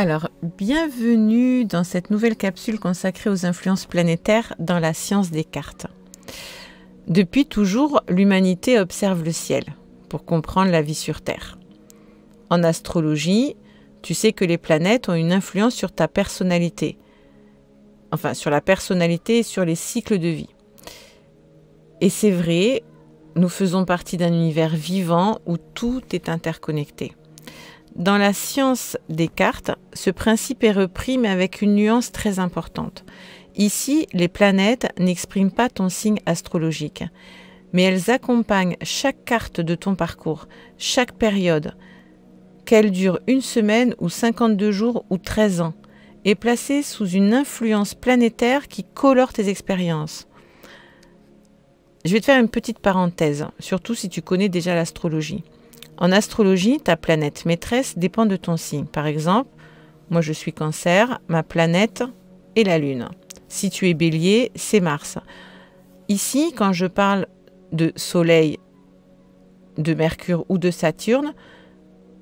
Alors, bienvenue dans cette nouvelle capsule consacrée aux influences planétaires dans la science des cartes. Depuis toujours, l'humanité observe le ciel pour comprendre la vie sur Terre. En astrologie, tu sais que les planètes ont une influence sur ta personnalité, enfin sur la personnalité et sur les cycles de vie. Et c'est vrai, nous faisons partie d'un univers vivant où tout est interconnecté. Dans la science des cartes, ce principe est repris mais avec une nuance très importante. Ici, les planètes n'expriment pas ton signe astrologique, mais elles accompagnent chaque carte de ton parcours, chaque période, qu'elle dure 1 semaine ou 52 jours ou 13 ans, est placée sous une influence planétaire qui colore tes expériences. Je vais te faire une petite parenthèse, surtout si tu connais déjà l'astrologie. En astrologie, ta planète maîtresse dépend de ton signe. Par exemple, moi je suis Cancer, ma planète est la Lune. Si tu es Bélier, c'est Mars. Ici, quand je parle de Soleil, de Mercure ou de Saturne,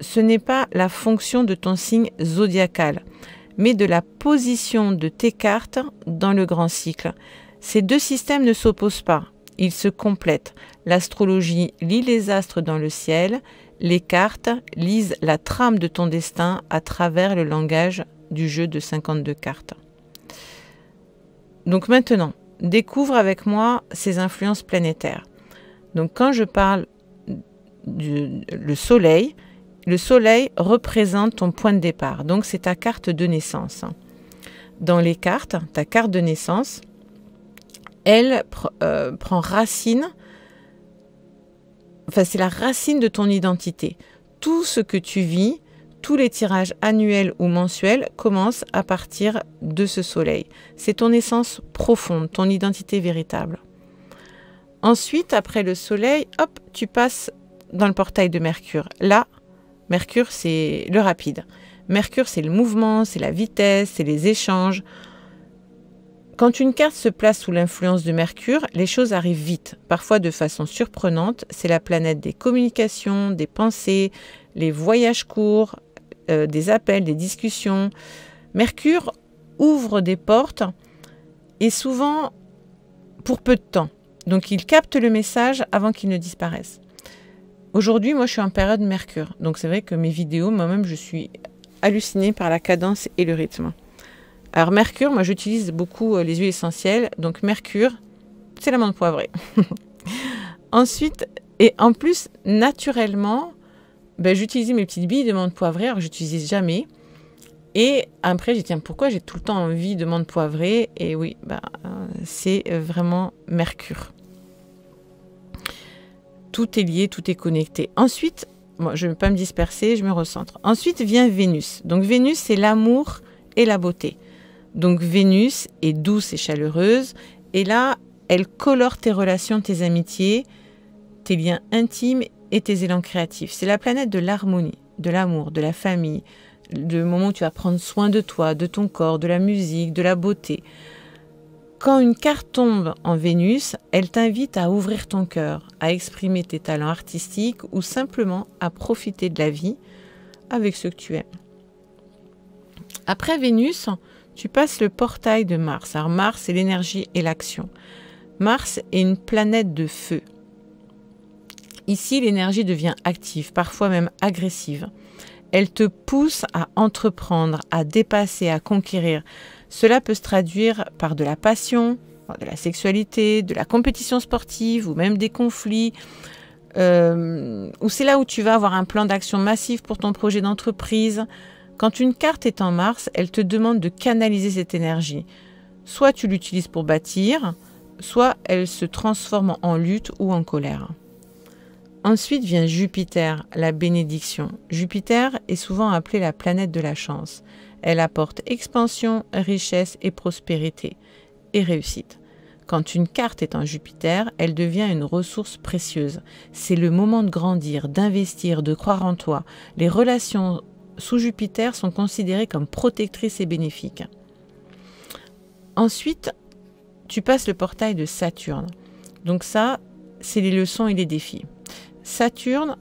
ce n'est pas la fonction de ton signe zodiacal, mais de la position de tes cartes dans le grand cycle. Ces deux systèmes ne s'opposent pas, ils se complètent. L'astrologie lit les astres dans le ciel, les cartes lisent la trame de ton destin à travers le langage du jeu de 52 cartes. Donc maintenant, découvre avec moi ces influences planétaires. Donc quand je parle le soleil représente ton point de départ. Donc c'est ta carte de naissance. Dans les cartes, ta carte de naissance, elle prend racine, enfin c'est la racine de ton identité. Tout ce que tu vis, tous les tirages annuels ou mensuels commencent à partir de ce soleil. C'est ton essence profonde, ton identité véritable. Ensuite, après le soleil, hop, tu passes dans le portail de Mercure. Là, Mercure, c'est le rapide. Mercure, c'est le mouvement, c'est la vitesse, c'est les échanges. Quand une carte se place sous l'influence de Mercure, les choses arrivent vite, parfois de façon surprenante. C'est la planète des communications, des pensées, les voyages courts, des appels, des discussions. Mercure ouvre des portes et souvent pour peu de temps. Donc il capte le message avant qu'il ne disparaisse. Aujourd'hui, moi je suis en période Mercure. Donc c'est vrai que mes vidéos, moi-même je suis hallucinée par la cadence et le rythme. Alors Mercure, moi j'utilise beaucoup les huiles essentielles. Donc Mercure, c'est l'amande poivrée. Ensuite, et en plus, naturellement, j'utilisais mes petites billes de menthe poivrée, alors que je n'utilisais jamais. Et après, j'ai dit, tiens, pourquoi j'ai tout le temps envie de menthe poivrée? Et oui, c'est vraiment Mercure. Tout est lié, tout est connecté. Ensuite, moi, je ne vais pas me disperser, je me recentre. Ensuite vient Vénus. Donc Vénus, c'est l'amour et la beauté. Donc Vénus est douce et chaleureuse. Et là, elle colore tes relations, tes amitiés, tes liens intimes et tes élans créatifs. C'est la planète de l'harmonie, de l'amour, de la famille, le moment où tu vas prendre soin de toi, de ton corps, de la musique, de la beauté. Quand une carte tombe en Vénus, elle t'invite à ouvrir ton cœur, à exprimer tes talents artistiques ou simplement à profiter de la vie avec ceux que tu aimes. Après Vénus, tu passes le portail de Mars. Alors Mars, c'est l'énergie et l'action. Mars est une planète de feu. Ici, l'énergie devient active, parfois même agressive. Elle te pousse à entreprendre, à dépasser, à conquérir. Cela peut se traduire par de la passion, de la sexualité, de la compétition sportive ou même des conflits. Ou c'est là où tu vas avoir un plan d'action massif pour ton projet d'entreprise. Quand une carte est en Mars, elle te demande de canaliser cette énergie. Soit tu l'utilises pour bâtir, soit elle se transforme en lutte ou en colère. Ensuite vient Jupiter, la bénédiction. Jupiter est souvent appelée la planète de la chance. Elle apporte expansion, richesse et prospérité et réussite. Quand une carte est en Jupiter, elle devient une ressource précieuse. C'est le moment de grandir, d'investir, de croire en toi. Les relations sous Jupiter sont considérées comme protectrices et bénéfiques. Ensuite, tu passes le portail de Saturne. Donc ça, c'est les leçons et les défis. Saturne,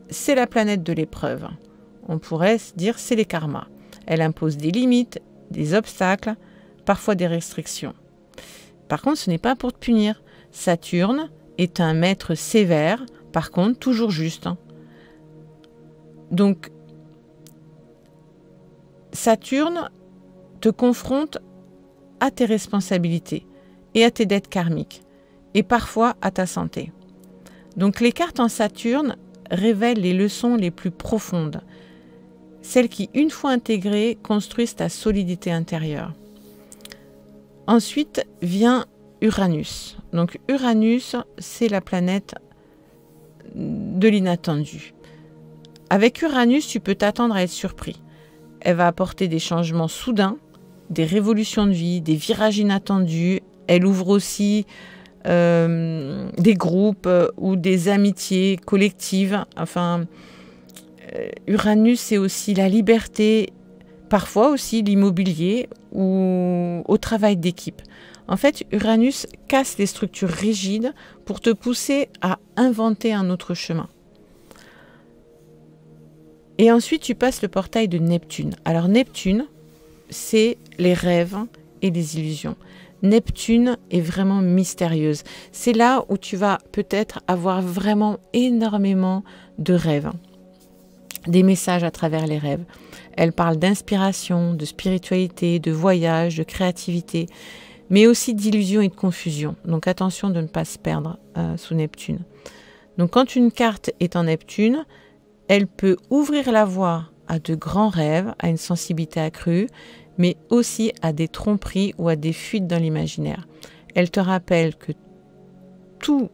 c'est la planète de l'épreuve. On pourrait se dire c'est les karmas. Elle impose des limites, des obstacles, parfois des restrictions. Par contre, ce n'est pas pour te punir. Saturne est un maître sévère, par contre, toujours juste. Donc, Saturne te confronte à tes responsabilités et à tes dettes karmiques, et parfois à ta santé. Donc, les cartes en Saturne révèlent les leçons les plus profondes, celles qui, une fois intégrées, construisent ta solidité intérieure. Ensuite vient Uranus. Donc Uranus, c'est la planète de l'inattendu. Avec Uranus, tu peux t'attendre à être surpris. Elle va apporter des changements soudains, des révolutions de vie, des virages inattendus. Elle ouvre aussi des groupes ou des amitiés collectives. Enfin, Uranus, c'est aussi la liberté, parfois aussi l'immobilier ou au travail d'équipe. En fait, Uranus casse les structures rigides pour te pousser à inventer un autre chemin. Et ensuite, tu passes le portail de Neptune. Alors Neptune, c'est les rêves et les illusions. Neptune est vraiment mystérieuse. C'est là où tu vas peut-être avoir vraiment énormément de rêves, des messages à travers les rêves. Elle parle d'inspiration, de spiritualité, de voyage, de créativité, mais aussi d'illusion et de confusion. Donc attention de ne pas se perdre sous Neptune. Donc quand une carte est en Neptune, elle peut ouvrir la voie à de grands rêves, à une sensibilité accrue, mais aussi à des tromperies ou à des fuites dans l'imaginaire. Elle te rappelle que tout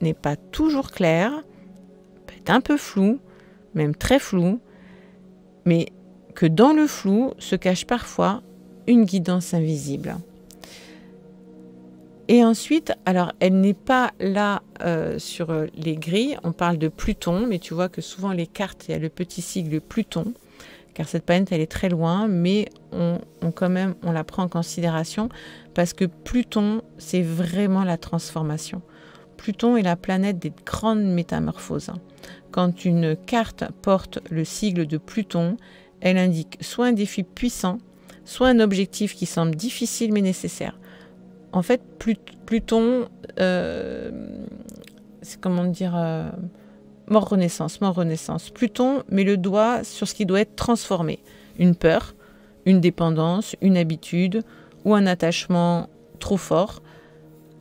n'est pas toujours clair, peut être un peu flou, même très flou, mais que dans le flou se cache parfois une guidance invisible. Et ensuite, alors elle n'est pas là sur les grilles, on parle de Pluton, mais tu vois que souvent les cartes, il y a le petit sigle Pluton, car cette planète elle est très loin, mais on la prend en considération parce que Pluton, c'est vraiment la transformation. Pluton est la planète des grandes métamorphoses. Quand une carte porte le sigle de Pluton, elle indique soit un défi puissant, soit un objectif qui semble difficile mais nécessaire. En fait, Pluton, c'est comment dire, mort renaissance. Pluton met le doigt sur ce qui doit être transformé. Une peur, une dépendance, une habitude ou un attachement trop fort.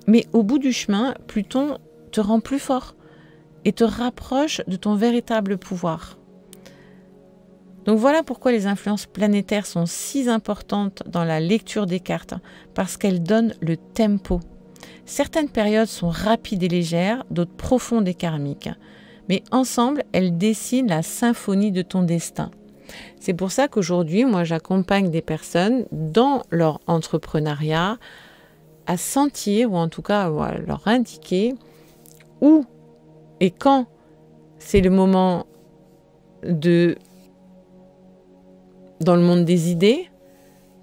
Mais au bout du chemin, Pluton te rend plus fort et te rapproche de ton véritable pouvoir. Donc voilà pourquoi les influences planétaires sont si importantes dans la lecture des cartes, parce qu'elles donnent le tempo. Certaines périodes sont rapides et légères, d'autres profondes et karmiques. Mais ensemble, elles dessinent la symphonie de ton destin. C'est pour ça qu'aujourd'hui, moi j'accompagne des personnes dans leur entrepreneuriat à sentir, ou en tout cas à leur indiquer où et quand c'est le moment dans le monde des idées,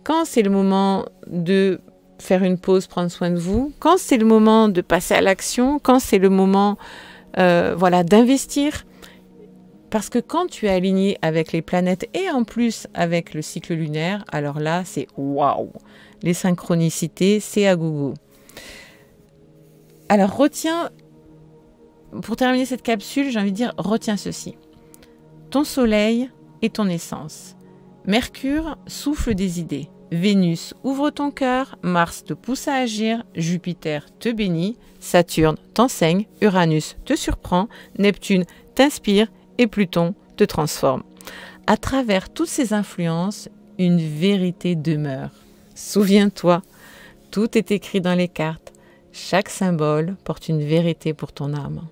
quand c'est le moment de faire une pause, prendre soin de vous, quand c'est le moment de passer à l'action, quand c'est le moment d'investir. Parce que quand tu es aligné avec les planètes et en plus avec le cycle lunaire, alors là, c'est waouh! Les synchronicités, c'est à gogo. Alors retiens, pour terminer cette capsule, j'ai envie de dire, retiens ceci. Ton soleil est ton essence. Mercure souffle des idées. Vénus ouvre ton cœur. Mars te pousse à agir. Jupiter te bénit. Saturne t'enseigne. Uranus te surprend. Neptune t'inspire. Et Pluton te transforme. À travers toutes ces influences, une vérité demeure. Souviens-toi, tout est écrit dans les cartes. Chaque symbole porte une vérité pour ton âme.